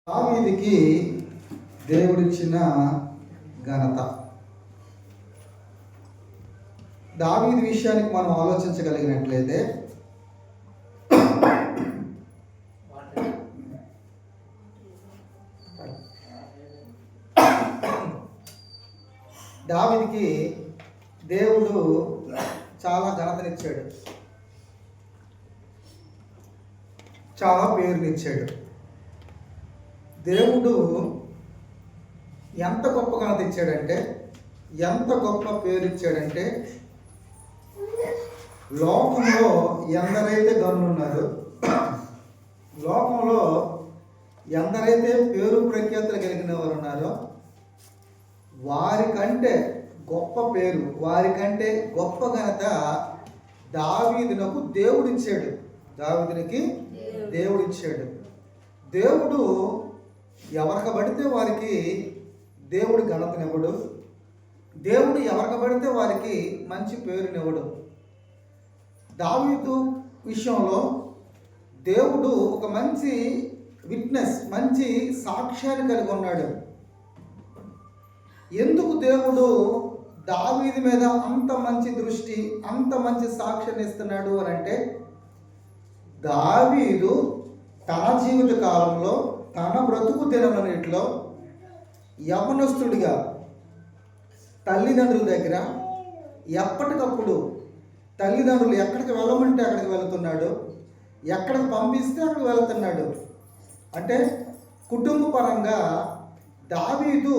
దావీదుకి దేవుడిచ్చిన ఘనత. దావీదు విషయానికి మనం ఆలోచించగలిగినట్లయితే దావీదుకి దేవుడు చాలా ఘనతనిచ్చాడు, చాలా పేరునిచ్చాడు. దేవుడు ఎంత గొప్ప ఘనత ఇచ్చాడంటే, ఎంత గొప్ప పేరు ఇచ్చాడంటే, లోకంలో ఎందరైతే గనులున్నారో, లోకంలో ఎందరైతే పేరు ప్రఖ్యాతులు కలిగిన వారు ఉన్నారో వారికంటే గొప్ప పేరు, వారికంటే గొప్ప ఘనత దావీదునకు దేవుడిచ్చాడు. దావీదునికి దేవుడిచ్చాడు. దేవుడు ఎవరికి పడితే వారికి దేవుడు ఘనతనివ్వడు. దేవుడు ఎవరికి పడితే వారికి మంచి పేరునివ్వడు. దావీదు విషయంలో దేవుడు ఒక మంచి విట్నెస్, మంచి సాక్ష్యాన్ని కలిగి ఉన్నాడు. ఎందుకు దేవుడు దావీదు మీద అంత మంచి దృష్టి, అంత మంచి సాక్ష్యాన్ని ఇస్తున్నాడు అని అంటే, దావీదు తన జీవిత కాలంలో, తన బ్రతుకు దినమన్నిటిలో యవనస్తుడిగా తల్లిదండ్రుల దగ్గర ఎప్పటికప్పుడు తల్లిదండ్రులు ఎక్కడికి వెళ్ళమంటే అక్కడికి వెళుతున్నాడు, ఎక్కడికి పంపిస్తే అక్కడికి వెళుతున్నాడు. అంటే కుటుంబ పరంగా దావీదు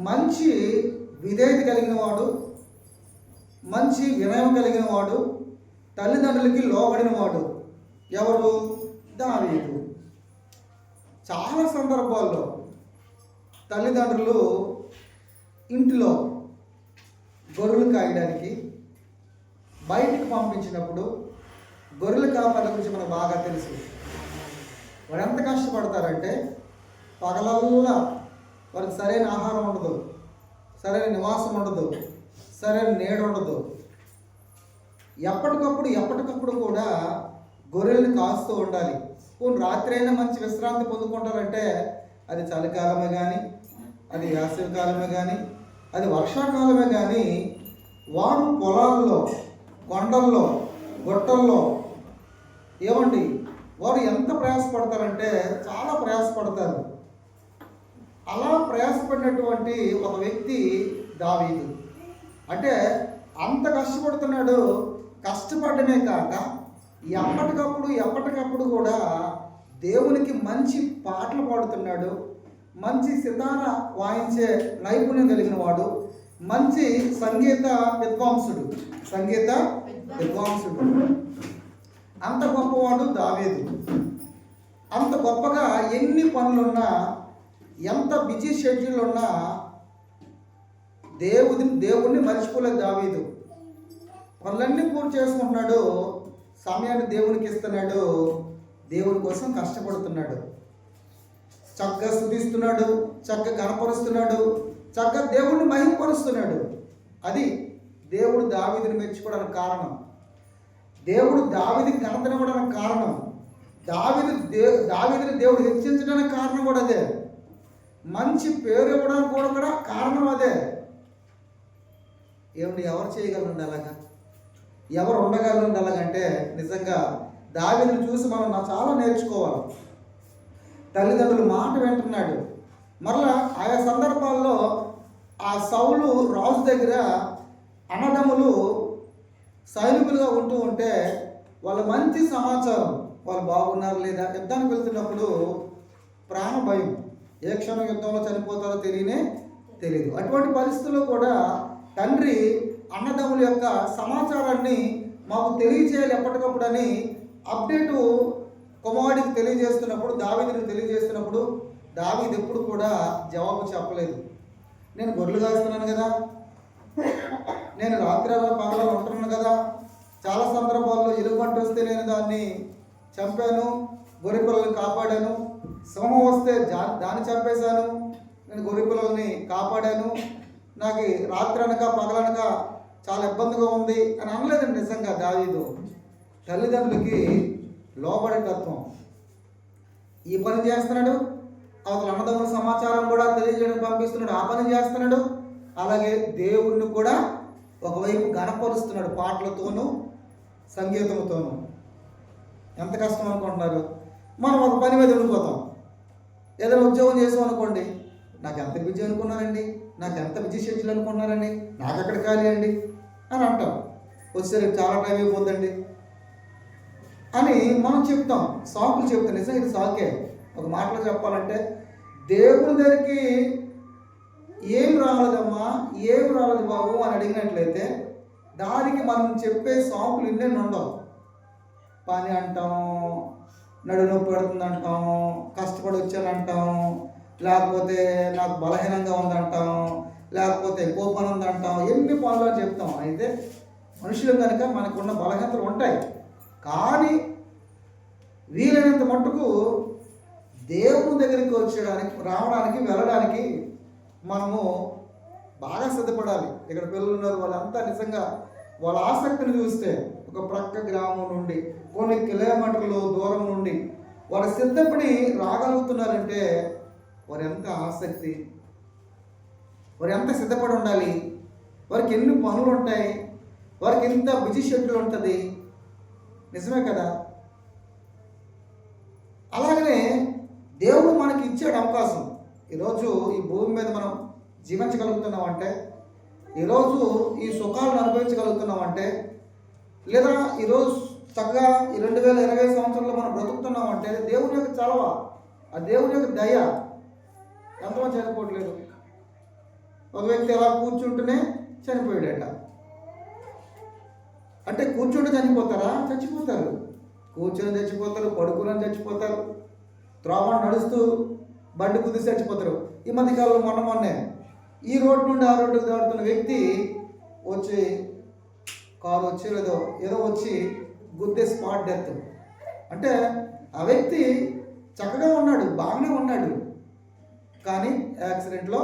మంచి విధేయత కలిగిన వాడు, మంచి వినయం కలిగిన వాడు, తల్లిదండ్రులకి లోబడిన వాడు. ఎవరు? దావీదు. చాలా సందర్భాల్లో తల్లిదండ్రులు ఇంటిలో గొర్రెలు కాయడానికి బయటికి పంపించినప్పుడు, గొర్రెల కాపర్ల గురించి మనకు బాగా తెలుసు. వారు ఎంత కష్టపడతారంటే, పగలల్లా వారికి సరైన ఆహారం ఉండదు, సరైన నివాసం ఉండదు, సరైన నీడ ఉండదు. ఎప్పటికప్పుడు కూడా గొర్రెలను కాస్తూ ఉండాలి. పోనీ రాత్రి అయినా మంచి విశ్రాంతి పొందుకుంటారంటే అది చలికాలమే కానీ, అది వేసవి కాలమే కానీ, అది వర్షాకాలమే కానీ, వారు పొలాల్లో, కొండల్లో, గుట్టల్లో ఏమండి వారు ఎంత ప్రయాసపడతారంటే చాలా ప్రయాసపడతారు. అలా ప్రయాసపడినటువంటి ఒక వ్యక్తి దావీదు. అంటే అంత కష్టపడుతున్నాడు. కష్టపడమే కాక ఎప్పటికప్పుడు కూడా దేవునికి మంచి పాటలు పాడుతున్నాడు. మంచి సితార వాయించే నైపుణ్యం కలిగిన వాడు, మంచి సంగీత విద్వాంసుడు. అంత గొప్పవాడు దావీదు. అంత గొప్పగా ఎన్ని పనులున్నా, ఎంత బిజీ షెడ్యూల్ ఉన్నా దేవుణ్ణి మర్చిపోలేదు దావీదు. పనులన్నీ పూర్తి చేసుకుంటున్నాడు, సమయాన్ని దేవునికి ఇస్తున్నాడు, దేవుని కోసం కష్టపడుతున్నాడు, చక్కగా స్తుతిస్తున్నాడు, చక్కగా గణపరుస్తున్నాడు, చక్కగా దేవుడిని మహిమపరుస్తున్నాడు. అది దేవుడు దావీదుని మెచ్చుకోవడానికి కారణం, దేవుడు దావీదుకి ఘనతనివ్వడానికి కారణం, దావీదుని దేవుడు హెచ్చించడానికి కారణం కూడా అదే, మంచి పేరు ఇవ్వడానికి కూడా కారణం అదే. ఏమిటి, ఎవరు చేయగలరండి అలాగా? ఎవరు ఉండగలరండి అలాగంటే నిజంగా దావీదుని చూసి మనం చాలా నేర్చుకోవాలి. తల్లిదండ్రుల మాట వింటున్నాడు. మరలా ఆయా సందర్భాల్లో ఆ సౌలు రాజు దగ్గర అన్నదమ్ములు సైనికులుగా ఉంటే వాళ్ళ మంచి సమాచారం, వాళ్ళు బాగున్నారు లేదా, యుద్ధానికి వెళ్తున్నప్పుడు ప్రాణ భయం, ఏ క్షణం యుద్ధంలో చనిపోతారో తెలియదు. అటువంటి పరిస్థితుల్లో కూడా తండ్రి అన్నదమ్ముల యొక్క సమాచారాన్ని మాకు తెలియజేయాలి ఎప్పటికప్పుడు అని అప్డేటు కుమారుడికి తెలియజేస్తున్నప్పుడు, దావీదునికి తెలియజేస్తున్నప్పుడు దావీదు ఎప్పుడు కూడా జవాబు చెప్పలేదు. నేను గొర్రెలు కాస్తున్నాను కదా, నేను రాత్రి పగలు ఉంటున్నాను కదా, చాలా సందర్భాల్లో ఎలుగుబంటి వస్తే నేను దాన్ని చంపాను, గొర్రె పిల్లల్ని కాపాడాను, సింహం వస్తే దాన్ని చంపేశాను, నేను గొర్రె పిల్లల్ని కాపాడాను, నాకు రాత్రి అనక పగలనక చాలా ఇబ్బందిగా ఉంది అని అనలేదండి. నిజంగా దావీదు తల్లిదండ్రులకి లోబడే తత్వం, ఈ పని చేస్తున్నాడు, అవతల అన్నదమ్ముల సమాచారం కూడా తెలియజేయడానికి పంపిస్తున్నాడు, ఆ పని చేస్తున్నాడు. అలాగే దేవుణ్ణి కూడా ఒకవైపు గణపరుస్తున్నాడు పాటలతోనూ సంగీతంతోనూ. ఎంత కష్టం అనుకుంటున్నారు? మనం ఒక పని మీద ఉండిపోతాం. ఏదైనా ఉద్యోగం చేసాం అనుకోండి, నాకు ఎంత బిజీ అనుకున్నారండి, నాకు ఎంత బిజీ షెడ్యూల్ అనుకున్నారండి, నాకు ఎక్కడ ఖాళీ అండి అని అంటాం. వచ్చేసరికి చాలా టైం అయిపోద్దండి అని మనం చెప్తాం, సాకులు చెప్తాం. నిజంగా ఇది సాకే. ఒక మాటలో చెప్పాలంటే దేవుని దగ్గరికి ఏం రాలేదమ్మా, ఏం రాలేదు బాబు అని అడిగినట్లయితే దానికి మనం చెప్పే సాకులు ఇన్నేళ్ళు ఉండవు. పని అంటాం, నడుము నొప్పి పడుతుంది అంటాం, కష్టపడి వచ్చానంటాం, లేకపోతే నాకు బలహీనంగా ఉందంటాం, లేకపోతే ఎక్కువ పని ఉందంటాం, ఎన్ని పనులు అని చెప్తాం. అయితే మనుషులు కనుక మనకున్న బలహీనతలు ఉంటాయి. కానీ వీలైనంత మట్టుకు దేవుని దగ్గరికి వచ్చేయడానికి, రావడానికి, వెళ్ళడానికి మనము బాగా సిద్ధపడాలి. ఇక్కడ పిల్లలు ఉన్నారు, వాళ్ళంతా నిజంగా వాళ్ళ ఆసక్తిని చూస్తే ఒక ప్రక్క గ్రామం నుండి కొన్ని కిలోమీటర్లు దూరం నుండి వారు సిద్ధపడి రాగలుగుతున్నారంటే వారు ఎంత ఆసక్తి, వారు ఎంత సిద్ధపడి ఉండాలి, వారికి ఎన్ని పనులు ఉంటాయి, వారికి ఎంత బిజీ షెడ్యూల్ ఉంటుంది. నిజమే కదా? అలాగనే దేవుడు మనకి ఇచ్చాడు అవకాశం. ఈరోజు ఈ భూమి మీద మనం జీవించగలుగుతున్నామంటే, ఈరోజు ఈ సుఖాలను అనుభవించగలుగుతున్నామంటే, లేదా ఈరోజు చక్కగా ఈ 2020 సంవత్సరంలో మనం బ్రతుకుతున్నామంటే దేవుని యొక్క చలవ, ఆ దేవుని యొక్క దయ. ఎంతమంది చనిపోవట్లేదు? ఒక వ్యక్తి ఎలా కూర్చుంటూనే చనిపోయాడట. అంటే కూర్చుంటే చనిపోతారా? చచ్చిపోతారు. కూర్చొని చచ్చిపోతారు, పడుకుని చచ్చిపోతారు, త్రోవ నడుస్తూ బండి కుదిసి చచ్చిపోతారు. ఈ మధ్యకాలంలో మొన్నే ఈ రోడ్డు నుండి ఆ రోడ్డుకు దాడుతున్న వ్యక్తి వచ్చి, కారు వచ్చి ఏదో వచ్చి గుద్దే స్పాట్ డెత్. అంటే ఆ వ్యక్తి చక్కగా ఉన్నాడు, బాగానే ఉన్నాడు, కానీ యాక్సిడెంట్లో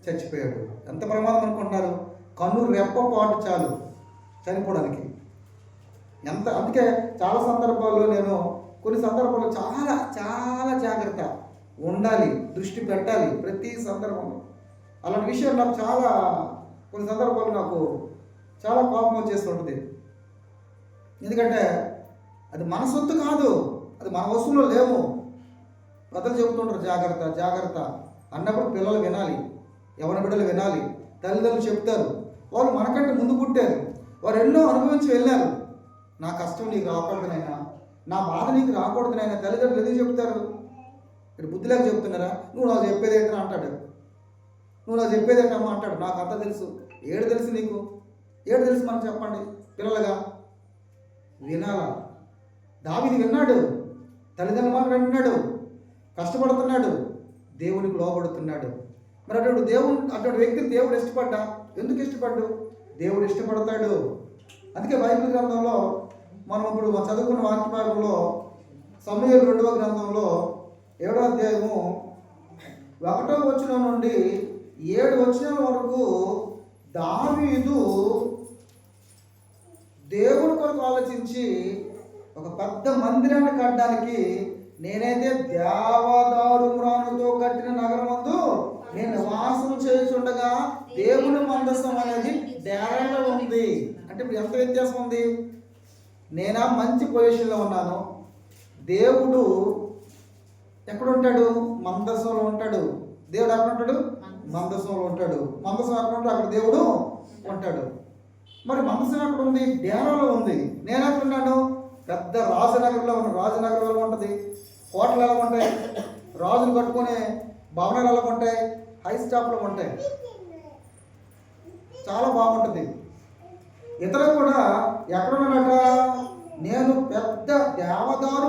చచ్చిపోయాడు. ఎంత ప్రమాదం అనుకుంటున్నారు? కన్ను రెప్పపాటు చాలు చనిపోవడానికి. అందుకే చాలా సందర్భాల్లో నేను కొన్ని సందర్భాల్లో చాలా చాలా జాగ్రత్త ఉండాలి, దృష్టి పెట్టాలి ప్రతి సందర్భంలో. అలాంటి విషయాలు నాకు కొన్ని సందర్భాలు నాకు చాలా కోపం వచ్చేస్తుంటుంది. ఎందుకంటే అది మన సొత్తు కాదు, అది మన వస్తువులో లేవు. పెద్దలు చెబుతుంటారు జాగ్రత్త జాగ్రత్త అన్నప్పుడు పిల్లలు వినాలి, యవ్వన బిడ్డలు వినాలి, తల్లిదండ్రులు చెప్తారు. వాళ్ళు మనకంటే ముందు పుట్టారు, వారు ఎన్నో అనుభవించి వెళ్ళారు. నా కష్టం నీకు రాకూడదునైనా, నా బాధ నీకు రాకూడదునైనా తల్లిదండ్రులు ఎందుకు చెప్తారు? ఇక్కడ బుద్ధిలాగా చెప్తున్నారా? నువ్వు నాకు చెప్పేది ఏంటని అంటాడు. నువ్వు నాకు చెప్పేది ఏంటమ్మా అంటాడు. నాకు అంతా తెలుసు. ఏడు తెలుసు నీకు? ఏడు తెలుసు మనం చెప్పండి పిల్లలుగా. వినాలా? దావీదు విన్నాడు, తల్లిదండ్రుల మాట వింటున్నాడు, కష్టపడుతున్నాడు, దేవునికి లోబడుతున్నాడు. మరి అటువంటి వ్యక్తిని దేవుడు ఇష్టపడ్డా? ఎందుకు ఇష్టపడ్డు? దేవుడు ఇష్టపడతాడు. అందుకే బైబిల్ గ్రంథంలో మనం ఇప్పుడు చదువుకున్న వాక్య భాగంలో సమూయేలు 2వ గ్రంథంలో 7వ అధ్యాయము 1వ వచనం నుండి 7 వచనాల వరకు దావీదు దేవుని కొరకు ఆలోచించి ఒక పెద్ద మందిరాన్ని కట్టడానికి, నేనైతే దేవదారు మ్రానుతో కట్టిన నగరమందు నేను నివాసం చేయుచుండగా దేవుని మందసం అనేది డేరాలో ఉంది. అంటే ఇప్పుడు ఎంత వ్యత్యాసం ఉంది? నేనా మంచి పొజిషన్లో ఉన్నాను, దేవుడు ఎక్కడ ఉంటాడు? మందసంలో ఉంటాడు. దేవుడు ఎక్కడ ఉంటాడు? మందసంలో ఉంటాడు. మందసం ఎక్కడ ఉంటాడు? అక్కడ దేవుడు ఉంటాడు. మరి మందసం ఎక్కడ ఉంది? డేరాలో ఉంది. నేను ఎక్కడ ఉన్నాను? పెద్ద రాజనగర్లో ఉన్న. రాజనగర్ ఎలా ఉంటుంది? కోటలు ఎలా ఉంటాయి? రాజులు కట్టుకునే భవనాలు ఎలా ఉంటాయి? హై స్టాప్లో ఉంటాయి. చాలా బాగుంటుంది. ఇతరులు కూడా ఎక్కడున్నాడట? నేను పెద్ద దేవదారు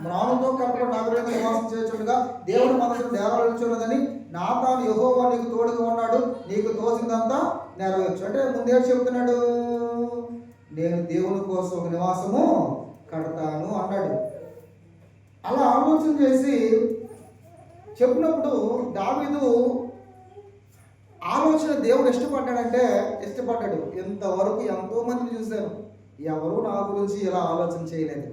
మ్రానుతో కట్టడం నగరంలో నివాసం చేస్తుండగా దేవుడు మనసును దేవాలయించున్నదని నాతాను యెహోవా నీకు తోడుగా ఉన్నాడు, నీకు తోచిందంతా నెరవేర్చు. అంటే ముందే చెబుతున్నాడు, నేను దేవుని కోసం ఒక నివాసము కడతాను అన్నాడు. అలా ఆలోచన చేసి చెప్పినప్పుడు దావీదు ఆలోచన దేవుడు ఇష్టపడ్డాడు. ఇంతవరకు ఎంతోమందిని చూశాను, ఎవరు నా గురించి ఇలా ఆలోచన చేయలేదు.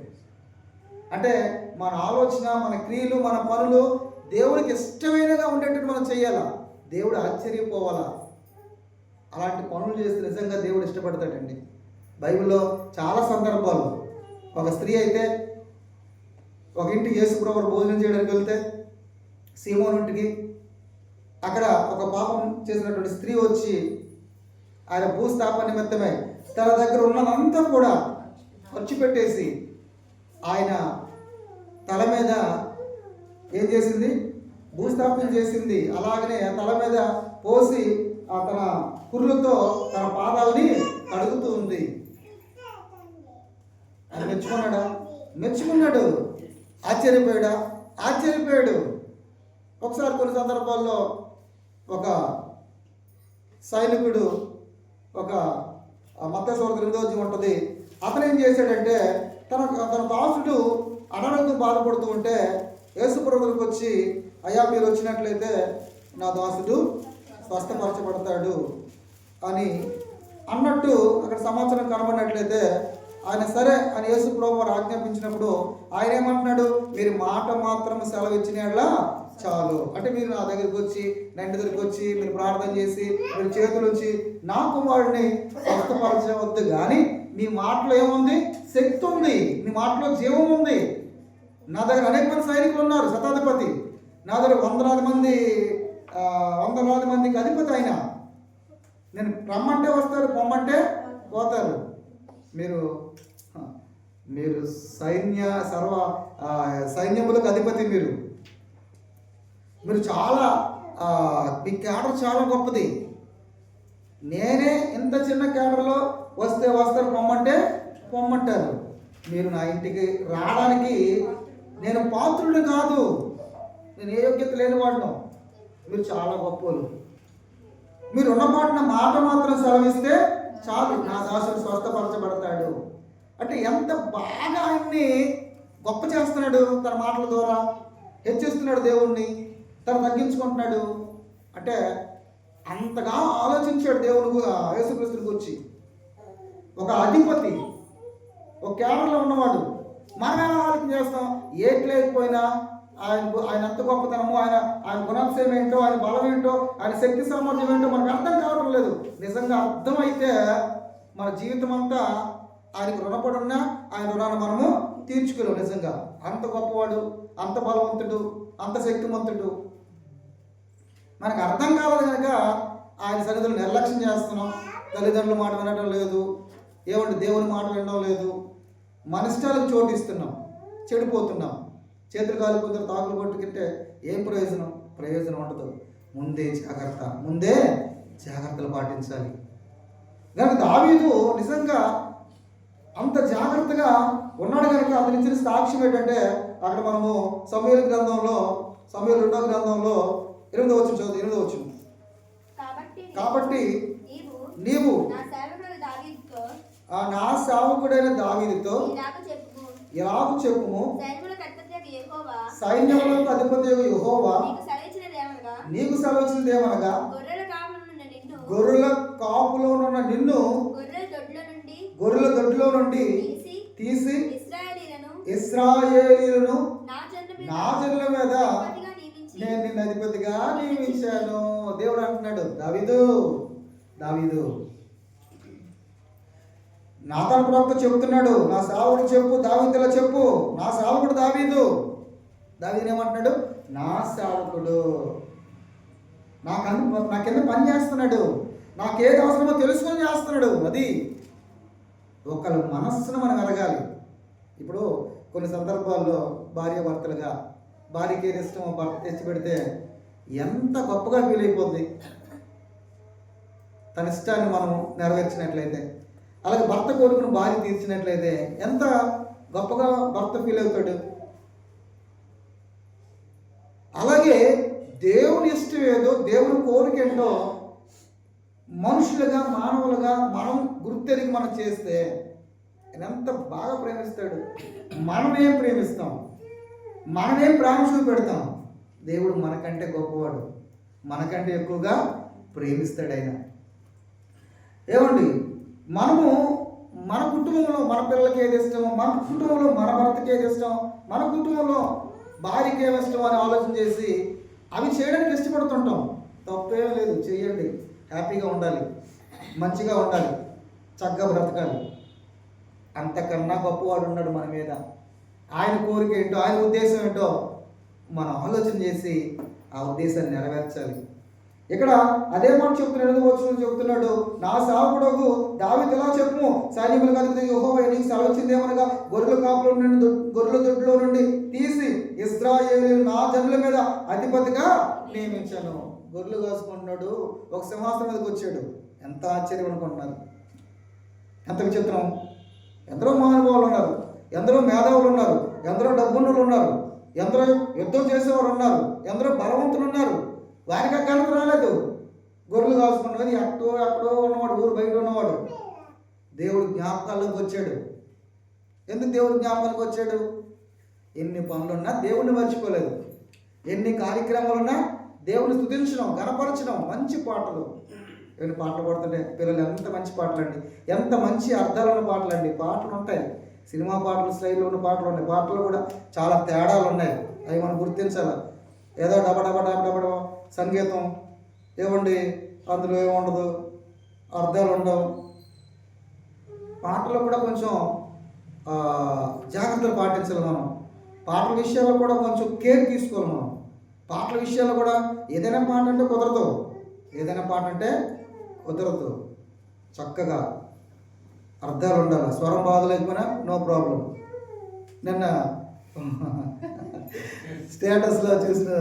అంటే మన ఆలోచన, మన క్రియలు, మన పనులు దేవుడికి ఇష్టమైనగా ఉండేటట్టు మనం చేయాలా. దేవుడు ఆశ్చర్యపోవాలా. అలాంటి పనులు చేస్తే నిజంగా దేవుడు ఇష్టపడతాడండి. బైబిల్లో చాలా సందర్భాలు, ఒక స్త్రీ అయితే ఒక ఇంటికి యేసుప్రభువు భోజనం చేయడానికి వెళ్తే సీమోను ఇంటికి, అక్కడ ఒక పాపం చేసినటువంటి స్త్రీ వచ్చి ఆయన భూస్థాపన నిమిత్తమై తన దగ్గర ఉన్నదంతా కూడా ఖర్చు పెట్టేసి ఆయన తల మీద ఏం చేసింది, భూస్థాపన చేసింది. అలాగనే తల మీద పోసి తన కుర్రులతో తన పాదాలని కడుగుతూ ఉంది. ఆయన మెచ్చుకున్నాడా? మెచ్చుకున్నాడు. ఆశ్చర్యపోయాడు. ఒకసారి కొన్ని సందర్భాల్లో ఒక సైనికుడు, ఒక మత్తయి సువార్త 8వ అధ్యాయం ఉంటుంది, అతను ఏం చేశాడంటే తన దాసుడు అనారోగ్యం బాధపడుతూ ఉంటే యేసుప్రభువుకి వచ్చి, అయ్యా మీరు వచ్చినట్లయితే నా దాసుడు స్వస్థపరచబడతాడు అని అన్నట్టు అక్కడ సమాచారం కనబడినట్లయితే ఆయన సరే అని యేసుప్రభువు వారు ఆజ్ఞాపించినప్పుడు ఆయన ఏమంటున్నాడు, మీరు మాట మాత్రం సెలవు ఇచ్చినట్లా చాలు. అంటే మీరు నా దగ్గరికి వచ్చి, నా ఇంటి దగ్గరికి వచ్చి మీరు ప్రార్థన చేసి మీరు చేతులు వచ్చి నా కుమారుడిని స్వస్థపరచవద్దు, కానీ మీ మాటలో ఏముంది? శక్తి ఉంది, మీ మాటలో జీవం ఉంది. నా దగ్గర అనేక మంది సైనికులు ఉన్నారు, శతాధిపతి. నా దగ్గర వందలాది మందికి అధిపతి ఆయన. నేను రమ్మంటే వస్తారు, పొమ్మంటే పోతారు. మీరు సైన్యములకు అధిపతి. మీరు చాలా మీ క్యాడర్ చాలా గొప్పది. నేనే ఇంత చిన్న క్యాడర్లో వస్తారు, పొమ్మంటారు. మీరు నా ఇంటికి రావడానికి నేను పాత్రుడు కాదు, నేను ఏ యోగ్యత లేని వాడిను. మీరు చాలా గొప్పలు. మీరు ఉన్నపాటున మాట మాత్రం సెలవిస్తే చాలు, నా దాసుడు స్వస్థపరచబడతాడు. అంటే ఎంత బాగా ఆయన్ని గొప్ప చేస్తున్నాడు, తన మాటల ద్వారా హెచ్చిస్తున్నాడు దేవుణ్ణి, తను తగ్గించుకుంటున్నాడు. అంటే అంతగా ఆలోచించాడు దేవుడు యేసుక్రీస్తుని గురించి. ఒక అధిపతి, ఒక క్యాడర్లో ఉన్నవాడు. మనమేనా ఆలోచన చేస్తాం? ఏటి లేకపోయినా ఆయన అంత గొప్పతనము, ఆయన గుణాంశం ఏంటో, ఆయన బలం ఏంటో, ఆయన శక్తి సామర్థ్యం ఏంటో మనకు అర్థం కావడం లేదు. నిజంగా అర్థమైతే మన జీవితం అంతా ఆయనకు రుణపడి ఉన్నా ఆయన రుణాన్ని మనము తీర్చుకోలేము. నిజంగా అంత గొప్పవాడు, అంత బలవంతుడు, అంత శక్తిమంతుడు. మనకు అర్థం కావాలి కనుక ఆయన సన్నిధులు నిర్లక్ష్యం చేస్తున్నాం. తల్లిదండ్రుల మాట వినడం లేదు, దేవుని మాట వినడం లేదు. మన ఇష్టాలకు చోటిస్తున్నాం, చెడిపోతున్నాం. చేతులు కాలిపోతారు, తాకులు కొట్టుకుంటే ఏం ప్రయోజనం ఉండదు. ముందే జాగ్రత్తలు పాటించాలి. కనుక దావీదు నిజంగా అంత జాగ్రత్తగా ఉన్నాడు కనుక అతని ఇచ్చిన సాక్ష్యం ఏంటంటే, అక్కడ మనము సమూయేలు 2వ గ్రంథంలో 8వ వచనం చదువు. 8వ వచనం, కాబట్టి నీవు నా సేవకుడైన దావీదుతో ఇలాగ చెప్పుము, సైన్యములకు అధిపతి యెహోవా నీకు సెలవిచ్చినదేమనగా, గొర్రెల కాపులో ఉన్న నిన్ను గొర్రెల దొడ్లో నుండి తీసి ఇశ్రాయేలీయులను నా జనుల మీద నేను నిన్ను అధిపతిగా నియమించాను. దేవుడు అంటున్నాడు, దావీదు నాతాను ప్రవక్త చెబుతున్నాడు, నా సేవకుడు చెప్పు, దావీదులా చెప్పు. నా సేవకుడు దావీదు ఏమంటున్నాడు? నా సేవకుడు నా కింద పని చేస్తున్నాడు, నాకేది అవసరమో తెలుసుకొని చేస్తున్నాడు. అది ఒకళ్ళ మనస్సును మనం ఎరగాలి. ఇప్పుడు కొన్ని సందర్భాల్లో భార్యాభర్తలుగా భార్యకి ఏది ఇష్టమో భర్త తెచ్చిపెడితే ఎంత గొప్పగా ఫీల్ అయిపోద్ది తన ఇష్టాన్ని మనం నెరవేర్చినట్లయితే. అలాగే భర్త కోరుకుని భార్య తీర్చినట్లయితే ఎంత గొప్పగా భర్త ఫీల్ అవుతాడు. అలాగే దేవుని ఇష్టం ఏదో, దేవుని కోరిక ఏంటో మనుషులుగా, మానవులుగా మనం గుర్తెరిగి మనం చేస్తే ఎంత బాగా ప్రేమిస్తాడు. మనమేం ప్రేమిస్తాం, మనమేం ప్రేమ చూపెడతాం. దేవుడు మనకంటే గొప్పవాడు, మనకంటే ఎక్కువగా ప్రేమిస్తాడు ఆయన. ఏమండి, మనము మన కుటుంబంలో మన పిల్లలకి ఏది ఇష్టం, మన కుటుంబంలో మన భర్తకి ఏది ఇష్టం, మన కుటుంబంలో భార్యకి ఏమి ఇష్టం అని ఆలోచన చేసి అవి చేయడానికి ఇష్టపడుతుంటాం. తప్పేం లేదు, చేయండి. హ్యాపీగా ఉండాలి, మంచిగా ఉండాలి, చక్కగా బ్రతకాలి. అంతకన్నా గొప్పవాడు ఉన్నాడు మన మీద. ఆయన కోరిక ఏంటో, ఆయన ఉద్దేశం ఏంటో మనం ఆలోచన చేసి ఆ ఉద్దేశాన్ని నెరవేర్చాలి. ఇక్కడ అదే మాట చెప్తున్నాడు, చెప్తున్నాడు, నా సేవకుడు దావీదు ఇలా చెప్పుము, సైన్యములకు అధిపతి యెహోవా నీకు సెలవిచ్చిందేమనగా, గొర్రెల దొడ్లో నుండి తీసి ఇశ్రాయేలు నా జనుల మీద అధిపతిగా నియమించాను. గొర్రెలు కాసుకుంటున్నాడు, ఒక సింహాసనం మీదకి వచ్చాడు. ఎంత ఆశ్చర్యం అనుకుంటున్నారు, ఎంత విచిత్రం. ఎందరో మహానుభావులు ఉన్నారు, ఎందరో మేధావులు ఉన్నారు, ఎందరో డబ్బున్నోళ్ళు ఉన్నారు, ఎందరో యుద్ధం చేసేవారు ఉన్నారు, ఎందరో బలవంతులు ఉన్నారు. వారికి ఘనత రాలేదు. గొర్రెలు కాసుకున్నది ఎక్కడో ఉన్నవాడు, ఊరు బయట ఉన్నవాడు దేవుడు జ్ఞాపకాల్లోకి వచ్చాడు. ఎందుకు దేవుడు జ్ఞాపకాలకు వచ్చాడు? ఎన్ని పనులున్నా దేవుడిని మర్చిపోలేదు, ఎన్ని కార్యక్రమాలున్నా దేవుని స్తుతించడం, గణపరచడం, మంచి పాటలు. ఎన్ని పాటలు పాడుతుంటే పిల్లలు ఎంత మంచి పాటలు అండి, ఎంత మంచి అర్థాలు ఉన్న పాటలు అండి. పాటలు ఉంటాయి, సినిమా పాటలు స్టైల్లో ఉన్న పాటలు ఉన్నాయి. పాటలు కూడా చాలా తేడాలు ఉన్నాయి, అవి మనం గుర్తించాలి. ఏదో డబడబ సంగీతం ఏమండి, అందులో ఏముండదు, అర్థాలు ఉండవు. పాటలు కూడా కొంచెం జాగ్రత్తలు పాటించాలి మనం. పాటల విషయాల్లో కూడా కొంచెం కేర్ తీసుకోవాలి మనం. పాటల విషయాల్లో కూడా ఏదైనా పాట అంటే కుదరదు, ఏదైనా పాట అంటే కుదరదు. చక్కగా అర్థాలు ఉండాలి. స్వరం బాగలేకపోయినా నో ప్రాబ్లం. నిన్న స్టేటస్లో చూసిన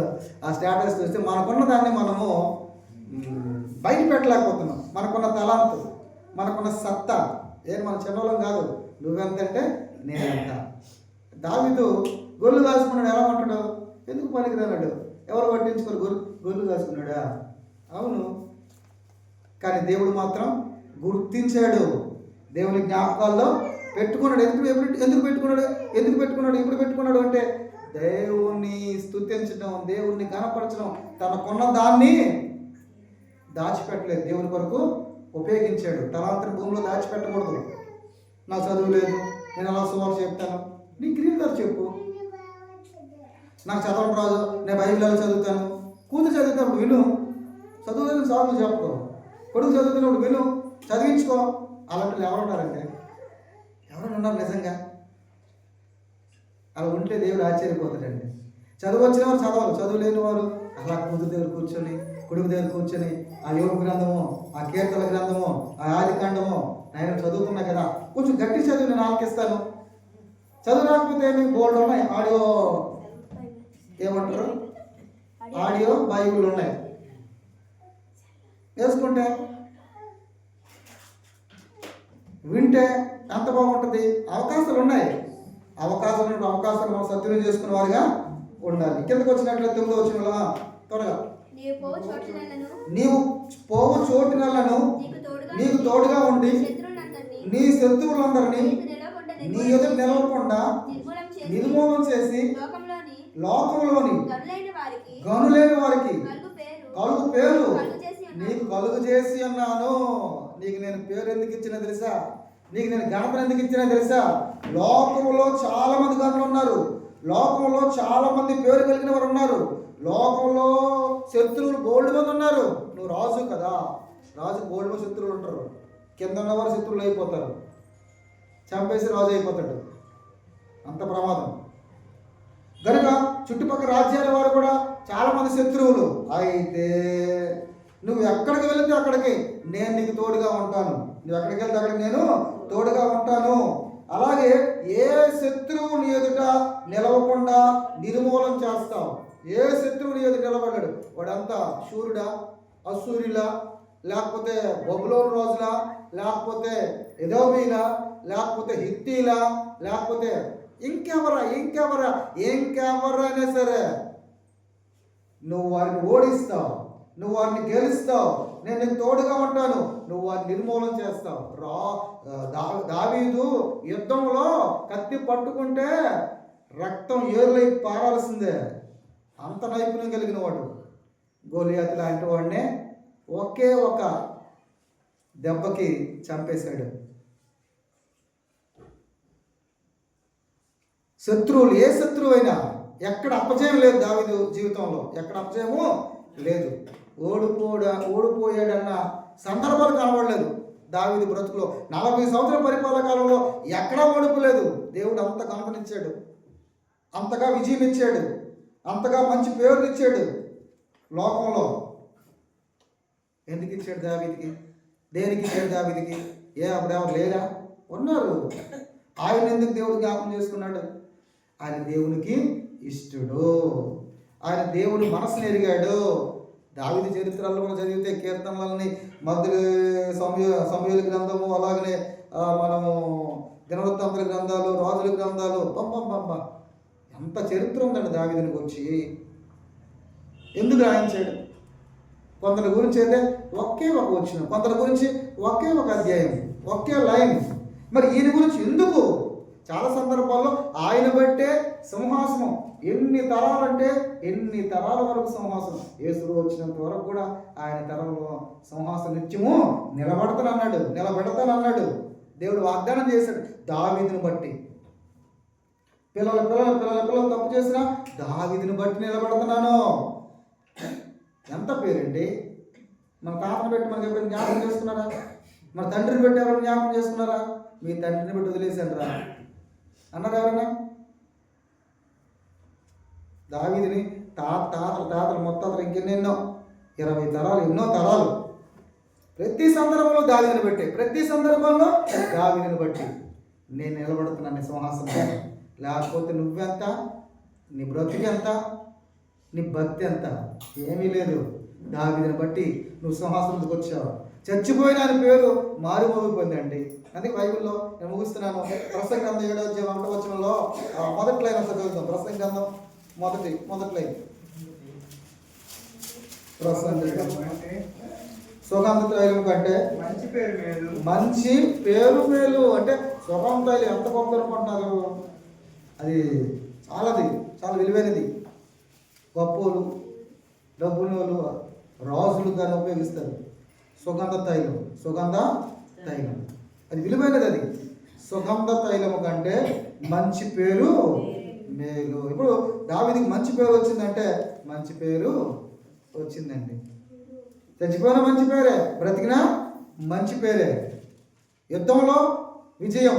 ఆ స్టేటస్ చూస్తే మనకున్న దాన్ని మనము బయట పెట్టలేకపోతున్నాం. మనకున్న తలాంతు, మనకున్న సత్తా మన చిన్నోళ్ళం కాదు. నువ్వెంతంటే నేనెంత. దావీదు గొర్రెలు కాసుకున్నాడు. ఎలా ఉంటాడు? ఎందుకు పనికిరానాడు, ఎవరు పట్టించుకోరు. గొర్రెలు కాసుకున్నాడా? అవును. కానీ దేవుడు మాత్రం గుర్తించాడు, దేవుని జ్ఞాపకాల్లో పెట్టుకున్నాడు. ఎందుకు పెట్టుకున్నాడు? ఎప్పుడు పెట్టుకున్నాడు అంటే దేవుణ్ణి స్తుతించడం, దేవుణ్ణి కనపరచడం. తనకున్న దాన్ని దాచిపెట్టలేదు, దేవుని కొరకు ఉపయోగించాడు. తలాంతర భూమిలో దాచిపెట్టకూడదు. నా చదువు లేదు, నేను అలా సుమారు చెప్తాను, నీ గ్రీన్ గారు చెప్పు. నాకు చదవడం రాదు, నేను బైబిల్ ఎలా చదువుతాను. కూతురు చదువుతాను విను, చదువుతాను సార్లు చెప్పుకో. కొడుకు చదువుతున్నప్పుడు విను, చదివించుకో. అలాంటి ఎవరు ఉన్నారంటే ఎవరైనా ఉన్నారు నిజంగా? అలా ఉంటే దేవుడు ఆశ్చర్యపోతాడండి. చదువు వచ్చిన వారు చదవాలి, చదువు లేని వారు అలా కూతురు దగ్గర కూర్చొని, కొడుకు దగ్గర కూర్చొని ఆ యోగ గ్రంథము, ఆ కీర్తన గ్రంథము, ఆ ఆదికాండము నేను చదువుకున్నా కదా, కొంచెం గట్టి చదువు నేను ఆలకిస్తాను. చదువు రాకపోతే మీకు బోర్డు ఉన్నాయి, ఆడియో ఏమంటారు, ఆడియో బైబిల్ ఉన్నాయి, వేసుకుంటే వింటే ఎంత బాగుంటుంది. అవకాశాలు ఉన్నాయి, అవకాశాలు మనం సద్వినియోగం చేసుకునే వారిగా ఉండాలి. కిందకు వచ్చినట్లయితే 9వ వచనంలో త్వరగా, నీవు పోవు చోటునలను నీకు తోడుగా ఉండి నీ శత్రువులందరినీ నీ ఎదుట నిలవకుండా నిర్మూలన చేసి లోకంలోని గనులేని వారికి కలుగు పేరు నీకు కలుగు చేసి అన్నాను. నీకు నేను పేరు ఎందుకు ఇచ్చినా తెలుసా? నీకు నేను ఘనతను ఎందుకు ఇచ్చినా తెలుసా? లోకంలో చాలా మంది గనులు ఉన్నారు, లోకంలో చాలా మంది పేరు కలిగిన వారు ఉన్నారు, లోకంలో శత్రువులు బోల్డ్ మంది ఉన్నారు. నువ్వు రాజు కదా, రాజు బోల్డ్ మంది శత్రువులు ఉంటారు. కింద ఉన్నవారు శత్రువులు అయిపోతారు, చంపేసి రాజు అయిపోతాడు. అంత ప్రమాదం. కనుక చుట్టుపక్కల రాజ్యాల వారు కూడా చాలా మంది శత్రువులు. అయితే నువ్వు ఎక్కడికి వెళితే అక్కడికి నేను నీకు తోడుగా ఉంటాను. నువ్వు ఎక్కడికి వెళ్తే అక్కడికి నేను తోడుగా ఉంటాను. అలాగే ఏ శత్రువు నీ ఎదుట నిలవకుండా నిర్మూలన చేస్తావు. ఏ శత్రువు నీ ఎదుట నిలబడ్డాడు వాడంతా శూరుడా, అసూరిలా, లేకపోతే బబులోను రోజులా, లేకపోతే ఎదోమీలా, లేకపోతే హిత్తీలా, లేకపోతే ఇంకెవరా అయినా సరే నువ్వు వారిని ఓడిస్తావు, నువ్వు వారిని గెలుస్తావు. నేను నీకు తోడుగా ఉంటాను, నువ్వు వారిని నిర్మూలన చేస్తావు. దావీదు యుద్ధంలో కత్తి పట్టుకుంటే రక్తం ఏర్లై పారాల్సిందే, అంత నైపుణ్యం కలిగిన వాడు. గోలియాతు లాంటి వాడినే ఒకే ఒక దెబ్బకి చంపేశాడు. శత్రువులు, ఏ శత్రువైనా, ఎక్కడ అపజయం లేదు దావీదు జీవితంలో, ఎక్కడ అపజయము లేదు. ఓడిపోయాడన్న సందర్భాలు కనబడలేదు దావీదు బ్రతుకులో. 40 సంవత్సరాల పరిపాలన కాలంలో ఎక్కడా ఓడిపోలేదు. దేవుడు అంత ఘనతనిచ్చాడు, అంతగా విజయం ఇచ్చాడు, అంతగా మంచి పేరునిచ్చాడు లోకంలో. ఎందుకు ఇచ్చాడు దావీదుకి? దేనికి ఇచ్చాడు దావీదుకి? అప్పుడు ఎవరు లేరా? ఉన్నారు. ఆయన ఎందుకు దేవుడు జ్ఞాపకం చేసుకున్నాడు? ఆయన దేవునికి ఇష్టడు, ఆయన దేవుడు మనసుని ఎరిగాడు. దావీదు చరిత్రల్లో మనం చదివితే కీర్తనలని, మొదటి సమూయేలు గ్రంథము, అలాగనే మనము దినవృత్తాంతుల గ్రంథాలు, రాజుల గ్రంథాలు, ఎంత చరిత్ర ఉందండి దావీదుని గురించి. ఎందుకు రాయించాడు? కొందరి గురించి అయితే ఒకే ఒక వచనం, కొందరి గురించి ఒకే ఒక అధ్యాయం, ఒకే లైన్. మరి ఈయన గురించి ఎందుకు? చాలా సందర్భాల్లో ఆయన బట్టే సింహాసనం, ఎన్ని తరాలంటే ఎన్ని తరాల వరకు సింహాసనం. యేసు వచ్చినంత వరకు కూడా ఆయన తరంలో సింహాసనం నిత్యము నిలబెడతానన్నాడు. దేవుడు వాగ్దానం చేశాడు దావీదుని బట్టి. పిల్లలు తప్పు చేసినా దావీదుని బట్టి నిలబెడుతున్నాను. ఎంత పేరండి! మన తాతను పెట్టి మనకి ఎప్పుడైనా జ్ఞాపకం చేసుకున్నారా? మన తండ్రిని పెట్టి ఎవరైనా జ్ఞాపకం చేసుకున్నారా? మీ తండ్రిని పెట్టి వదిలేశాడు రా అన్నారు ఎవరైనా? దావీదుని తాతలు మొత్తాతలు ఇంకెన్నెన్నో 20 తరాలు, ఎన్నో తరాలు. ప్రతి సందర్భంలో దావీదుని బట్టి, ప్రతి సందర్భంలో దావీదుని బట్టి నేను నిలబడుతున్నాను సింహాసనం. లేకపోతే నువ్వెంత, నీ బ్రతికెంత, నీ భక్తి ఎంత? ఏమీ లేదు. దావీదుని బట్టి నువ్వు సింహాసనంకి వచ్చావు. చచ్చిపోయిన ఆయన పేరు మారుమోగిపోయిందండి. అందుకే బైబిల్లో నేను ముగిస్తున్నాను. ప్రసంగ గ్రంథం 7వ అధ్యాయం 1వ వచనంలో మొదటి లైన్ ఒకసారి చదువుతాం. ప్రసంగ గ్రంథం మొదటి లైన్. సుగంధ తైలం కంటే మంచి పేరు మేలు. అంటే సుగంధ తైలం ఎంత గొప్ప అనుకుంటున్నారు? అది చాలా విలువైనది. గొప్పోలు, డబ్బునోళ్ళు, రాజులు దాన్ని ఉపయోగిస్తారు. సుగంధ తైలం అది విలువైనది. అది సుగంధ తైలము కంటే మంచి పేరు మేలు. ఇప్పుడు దావీదుకి మంచి పేరు వచ్చిందంటే మంచి పేరు వచ్చిందండి. చచ్చిపోయిన మంచి పేరే, బ్రతికినా మంచి పేరే, యుద్ధంలో విజయం.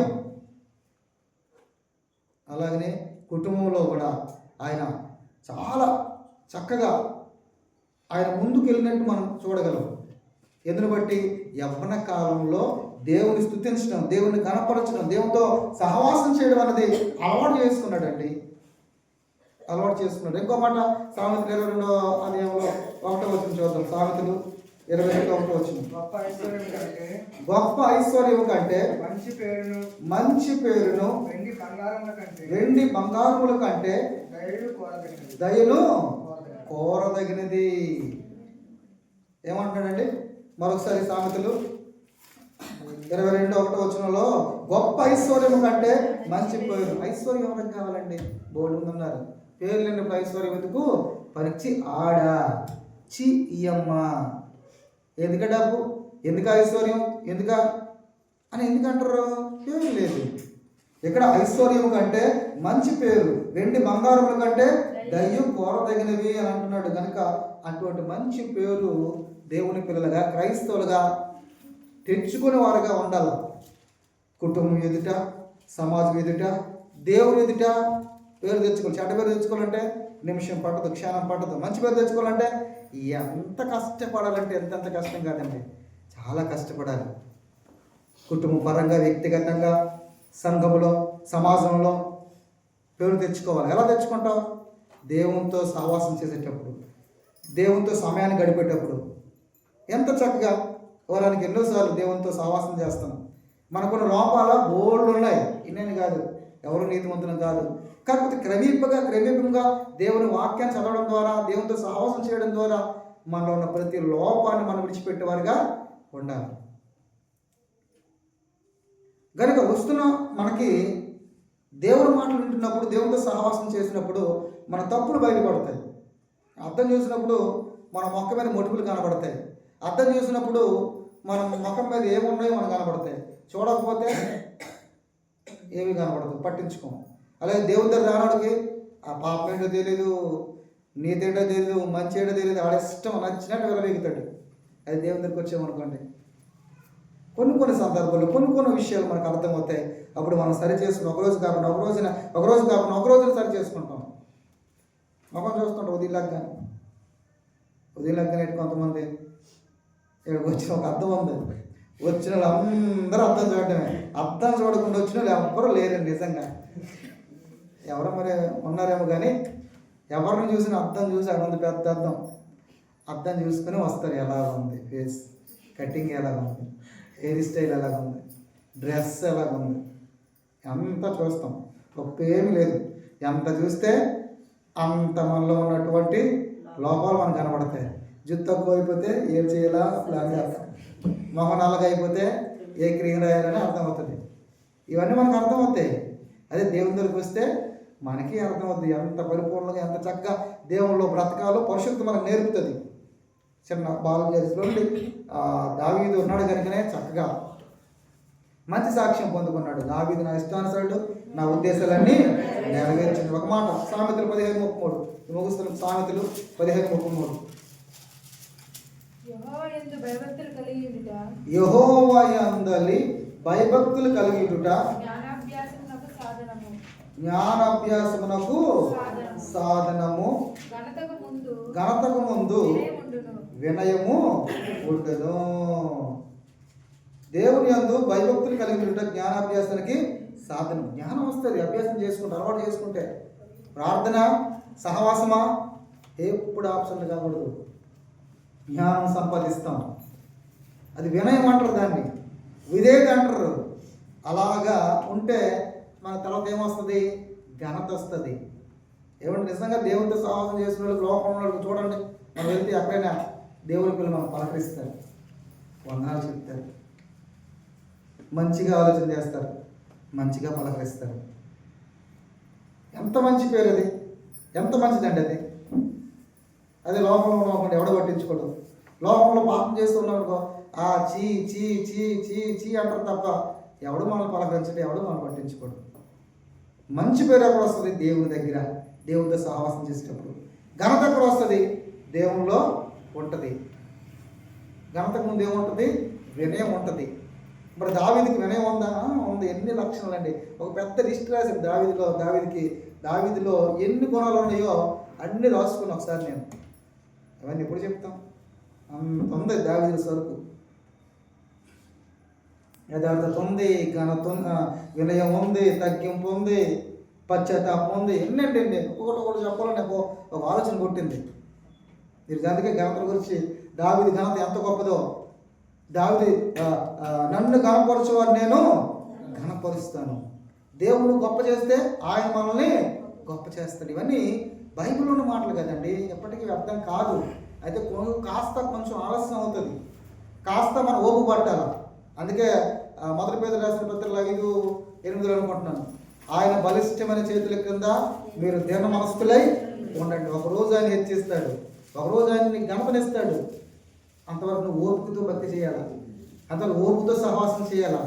అలాగనే కుటుంబంలో కూడా ఆయన చాలా చక్కగా ఆయన ముందుకు వెళ్ళినట్టు మనం చూడగలం. ఎందును బట్టి? యవ్వన కాలంలో దేవుని స్తుతించడం, దేవుని కనపరచడం, దేవునితో సహవాసం చేయడం అన్నది అలవాటు చేసుకున్నాడండి. ఇంకో మాట సామెతలు 22వ అధ్యాయంలో 1వ వచనం చూద్దాం. సామెతలు 22:1 వచనం. గొప్ప ఐశ్వర్యం కంటే మంచి పేరును వెండి బంగారముల కంటే దయను కోరదగినది. ఏమంటాడండి? మరొకసారి సామెతలు 22:1 వచనంలో గొప్ప ఐశ్వర్యం కంటే మంచి పేరు. ఐశ్వర్యం ఎవరికి కావాలండి? బోర్డు ముందు ఉన్నారు. పేరు లేనప్పుడు ఐశ్వర్యం ఎందుకు? పరీక్ష ఆడా చి ఇయమ్మ. ఎందుక డబ్బు, ఎందుక ఐశ్వర్యం, ఎందుక అని ఎందుకంటారు? పేరు లేదు. ఇక్కడ ఐశ్వర్యం కంటే మంచి పేరు, వెండి బంగారముల కంటే దయ్యం కోరదగినవి అని అంటున్నాడు. కనుక అటువంటి మంచి పేరు దేవుని పిల్లలుగా, క్రైస్తవులుగా తెచ్చుకునే వారుగా ఉండాలి. కుటుంబం ఎదుట, సమాజం ఎదుట, దేవుని ఎదుట పేరు తెచ్చుకోవాలి. చెడ్డ పేరు తెచ్చుకోవాలంటే నిమిషం పట్టదు, క్షణం పట్టదు. మంచి పేరు తెచ్చుకోవాలంటే ఎంత కష్టపడాలంటే ఎంత కష్టం కాదండి, చాలా కష్టపడాలి. కుటుంబ పరంగా, వ్యక్తిగతంగా, సంఘములో, సమాజంలో పేరు తెచ్చుకోవాలి. ఎలా తెచ్చుకుంటావు? దేవునితో సహవాసం చేసేటప్పుడు, దేవునితో సమయాన్ని గడిపేటప్పుడు. ఎంత చక్కగా వారానికి ఎన్నోసార్లు దేవునితో సహవాసం చేస్తాం. మనకున్న లోపాల బోర్డులు ఉన్నాయి, ఇన్నేని కాదు, ఎవరు నీతిమంతులు కాదు. కాకపోతే క్రమీపంగా దేవుని వాక్యాన్ని చదవడం ద్వారా, దేవునితో సహవాసం చేయడం ద్వారా మనలో ఉన్న ప్రతి లోపాన్ని మనం విడిచిపెట్టేవారుగా ఉండాలి. కనుక వస్తున్న మనకి దేవుని మాటలు వింటున్నప్పుడు, దేవునితో సహవాసం చేసినప్పుడు మన తప్పులు బయటపడతాయి. అర్థం చేసినప్పుడు మన మొక్క మీద మొటిపులు కనబడతాయి. అర్థం చేసినప్పుడు మన ముఖం మీద ఏమున్నాయో మనకు కనబడతాయి. చూడకపోతే ఏమి కనబడదు, పట్టించుకోము. అలాగే దేవుని దగ్గర రానోడికి ఆ పాపం ఏంటో తెలియదు, నీతి ఏంటో తెలియదు, మంచి ఏంటో తెలియదు, ఆడ ఇష్టం నచ్చినట్టు వెళ్ళవేగుతాడు. అది దేవుని దగ్గరికి వచ్చామనుకోండి, కొన్ని సందర్భాలు కొన్ని విషయాలు మనకు అర్థమవుతాయి. అప్పుడు మనం సరి చేసుకుని ఒకరోజు కాకుండా ఒక రోజున సరి చేసుకుంటాం. మొహం చూస్తుంటాం ఉదయం కొంతమంది ఇక్కడికి వచ్చిన ఒక అర్థం ఉంది, వచ్చిన వాళ్ళు అందరూ అర్థం చూడటమే, అర్థం చూడకుండా వచ్చిన వాళ్ళు ఎవ్వరూ లేరండి. నిజంగా ఎవరో మరి ఉన్నారేమో, కానీ ఎవరిని చూసినా అర్థం చూసి అక్కడ ఉంది పెద్ద అర్థం చూసుకుని వస్తారు. ఎలా ఉంది ఫేస్ కటింగ్, ఎలాగ ఉంది హెయిర్ స్టైల్, ఎలాగ ఉంది డ్రెస్, ఎలాగ ఉంది, అంతా చూస్తాం. ఒప్పేమీ లేదు. ఎంత చూస్తే అంత మనలో ఉన్నటువంటి లోపాలు మనకు కనబడతాయి. జుట్టు తక్కువ అయిపోతే ఏం చేయాలా ప్లాన్ చేస్తాం, మొహం నల్లగా అయిపోతే ఏ క్రీమ్ రాయాలని అర్థమవుతుంది. ఇవన్నీ మనకు అర్థమవుతాయి. అదే దేవుని దగ్గరికి వస్తే మనకి అర్థమవుతుంది ఎంత పరిపూర్ణంగా ఎంత చక్కగా దేవుళ్ళు బ్రతకాలో పరిశుద్ధి మనకు నేర్పుతుంది. చిన్న బాలు చేసిలోండి దావీదు ఉన్నాడు కనుకనే చక్కగా మంచి సాక్ష్యం పొందుకున్నాడు. దావీదు నా ఇష్టానుసారుడు, నా ఉద్దేశాలన్నీ నెరవేర్చింది. ఒక మాట సామెతలు 15:33 ముగుస్తున్న సామెతలు 15:33 యెహోవా యందలి భయభక్తులు కలిగియుట జ్ఞానాభ్యాసమునకు సాధనము, ఘనతకు ముందు వినయము ఉండును. దేవుని యందు భయభక్తులు కలిగియుట జ్ఞానాభ్యాసానికి సాధనం. జ్ఞానం వస్తుంది అభ్యాసం చేసుకుంటే, అలవాటు చేసుకుంటే. ప్రార్థన సహవాసమా ఎప్పుడు ఆప్షన్లు కాకూడదు. జ్ఞానం సంపాదిస్తాం. అది వినయం అంటారు, దాన్ని విధేయత అంటారు. అలాగా ఉంటే మన తర్వాత ఏమొస్తుంది? ఘనత వస్తుంది. ఏమంటే నిజంగా దేవునితో సహవాసం చేసిన వాళ్ళకి, లోకంలో వాళ్ళకి చూడండి, మనం వెళ్తే ఎక్కడైనా దేవుని పిల్లలు మనం పలకరిస్తారు, వందనాలు చెప్తారు, మంచిగా ఆలోచన చేస్తారు, మంచిగా పలకరిస్తారు. ఎంత మంచి పేరు అది, ఎంత మంచిదండి అది. అదే లోకంలో ఉన్నప్పుడు ఎవడో పట్టించుకోడు. లోకంలో పాపం చేస్తున్నాడు ఆ చీ చీ చీ చీ చీ అంటారు తప్ప ఎవడు మనల్ని పలకరించడు, ఎవడు మనం పట్టించుకోడు. మంచి పేరు ఎక్కడ వస్తుంది? దేవుని దగ్గర, దేవునితో సహవాసం చేసేటప్పుడు. ఘనత ఎక్కడ వస్తుంది? దేవునిలో ఉంటుంది. ఘనతకు ముందు ఏముంటుంది? వినయం ఉంటుంది. మరి దావీదుకి వినయం ఉందా? ఉంది. ఎన్ని లక్షణాలు అండి, ఒక పెద్ద లిస్ట్ రాశాను దావీదులో ఎన్ని గుణాలు ఉన్నాయో అన్నీ రాసుకుని ఒకసారి నేను. అవన్నీ ఎప్పుడు చెప్తాం? అంత ఉంది దావీదు సరుకు. యథార్థత ఉంది, ఘనత, వినయం ఉంది, తగ్గింపు ఉంది, పశ్చాత్తాపం ఉంది. ఎన్నండి ఒక్కొక్కటి చెప్పాలని నాకు ఒక ఆలోచన కొట్టింది. మీరు అందుకే ఘనత గురించి, దావీదు ఘనత ఎంత గొప్పదో. దావీదు నన్ను ఘనపరచువారు నేను ఘనపరుస్తాను. దేవుడు గొప్ప చేస్తే ఆయన మనల్ని గొప్ప చేస్తాడు. ఇవన్నీ బైబిల్లో ఉన్న మాటలు కదండి, ఎప్పటికీ వ్యర్థం కాదు. అయితే కొంచెం ఆలస్యం అవుతుంది, కాస్త మనం ఓపు పట్టాలి. అందుకే మొదటి పేదలు రాసిన పత్రికలు 5:8 అనుకుంటున్నాను. ఆయన బలిష్టమైన చేతుల కింద మీరు దీన మనస్కులై ఉండండి. ఒకరోజు ఆయన హెచ్చిస్తాడు, ఒకరోజు ఆయన నీకు గణపనిస్తాడు. అంతవరకు నువ్వు ఓపికతో భక్తి చేయాలా, అంతవరకు ఓపికతో సహవాసం చేయాలా.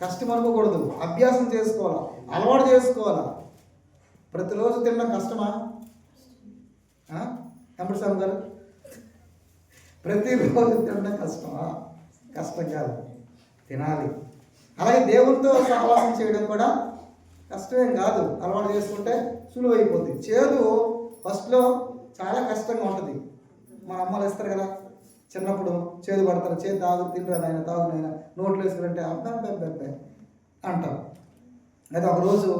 కష్టం అనుకోకూడదు, అభ్యాసం చేసుకోవాలా, అలవాటు చేసుకోవాలా. ప్రతిరోజు తినడం కష్టమా? ఎంపటి గారు, ప్రతిరోజు తినడం కష్టమా? కష్టం కాదు, తినాలి. అలాగే దేవునితో సహవాసం చేయడం కూడా కష్టమేం కాదు. అలవాటు చేసుకుంటే సులువు అయిపోతుంది. చేదు ఫస్ట్లో చాలా కష్టంగా ఉంటుంది. మన అమ్మలు ఇస్తారు కదా, చిన్నప్పుడు చేదు పడతారు, చేదు తాగు తినరా నాయన, తాగు నాయన, నోట్లు వేసుకుంటే అర్థం పెద్ద అంటాం. అయితే ఒకరోజు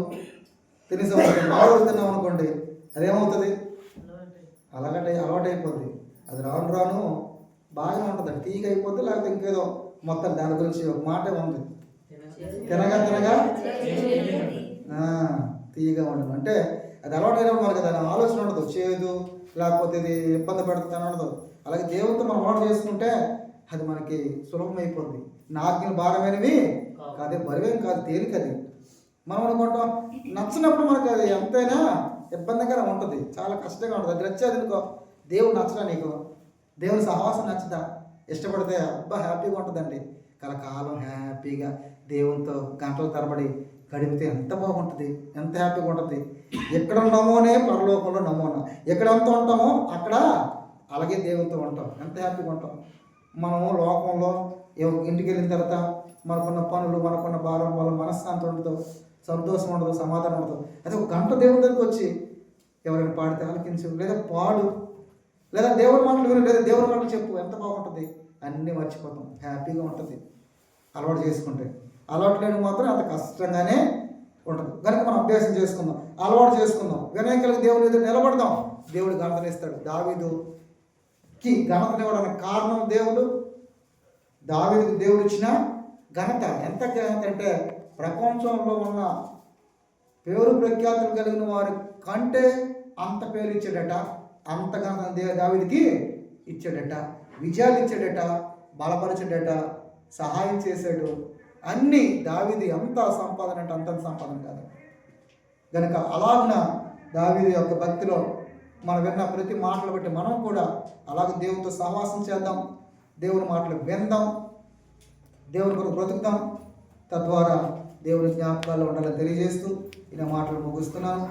తినేసి రోజు తిన్నాం అనుకోండి, అదేమవుతుంది? అలవాటు అయిపోద్ది. అది రాను బాగానే ఉంటుంది, తీగ అయిపోద్ది. లేకపోతే ఇంకేదో మొత్తం దాని గురించి ఒక మాట ఉంది, తినగా తీయగా ఉండదు. అంటే అది అలవాటు అయినప్పుడు మనకి దాని ఆలోచన ఉండదు, చేదు లేకపోతే ఇది ఇబ్బంది పెడుతుందని ఉండదు. అలాగే దేవుడితో మనం అలవాటు చేసుకుంటే అది మనకి సులభం అయిపోద్ది. నాజ్ఞలు భారమైనవి కాదే, బరువేం కాదు, తేలికది. మనం అనుకుంటాం నచ్చినప్పుడు మనకు అది ఎంతైనా ఇబ్బందికరం ఉంటుంది, చాలా కష్టంగా ఉంటుంది. అది నచ్చేది అనుకో, దేవుడు నచ్చడా నీకు, దేవుని సహవాసం నచ్చదా, ఇష్టపడితే అబ్బా హ్యాపీగా ఉంటుందండి. కలకాలం హ్యాపీగా దేవునితో గంటల తరబడి గడిపితే ఎంత బాగుంటుంది, ఎంత హ్యాపీగా ఉంటుంది. ఎక్కడ ఉన్నామోనే పరలోకంలో నమోనా, ఎక్కడ ఎంత ఉంటామో అక్కడ అలాగే దేవునితో ఉంటాం, ఎంత హ్యాపీగా ఉంటాం. మనము లోకంలో ఇంటికి వెళ్ళిన తర్వాత మనకున్న పనులు, మనకున్న భారం వల్ల మనశ్శాంతి ఉండదు, సంతోషం ఉండదు, సమాధానం ఉండదు. అదే ఒక గంట దేవుని దగ్గరికి వచ్చి ఎవరైనా పాడితే ఆలకించు, లేదా పాడు, లేదా దేవుడి మాటలు విను, లేదా దేవుడి మాటలు చెప్పు, ఎంత బాగుంటుంది. అన్నీ మర్చిపోతాం, హ్యాపీగా ఉంటుంది అలవాటు చేసుకుంటే. అలవాటు లేని మాత్రం అంత కష్టంగానే ఉంటుంది. కనుక మనం అభ్యాసం చేసుకుందాం, అలవాటు చేసుకుందాం, వినయం కలిగి దేవుని ఎదురు నిలబడదాం. దేవుడు ఘనతనిస్తాడు. దావీదుకి ఘనతనివ్వడానికి కారణం దేవుడు. దావీదుకి దేవుడు ఇచ్చిన ఘనత ఎంత ఘనత అంటే, ప్రపంచంలో ఉన్న పేరు ప్రఖ్యాతులు కలిగిన వారి కంటే అంత పేరు ఇచ్చాడట, అంత ఘనత దావీదుకి ఇచ్చాడట, విజయాలు ఇచ్చాడట, బలపరిచాడట, సహాయం చేశాడు. అన్నీ దావీదు ఎంత సంపాదన అంటే అంత సంపాదన కాదు. కనుక అలాగున దావీదు యొక్క భక్తిలో మనం విన్న ప్రతి మాటలు బట్టి మనం కూడా అలాగే దేవునితో సహవాసం చేద్దాం, దేవుని మాటలు విందాం, దేవుని కొరకు బ్రతుకుతాం. తద్వారా దేవుని జ్ఞాపకాల్లో ఉండాలని తెలియజేస్తూ ఈ మాటలు ముగిస్తున్నాను.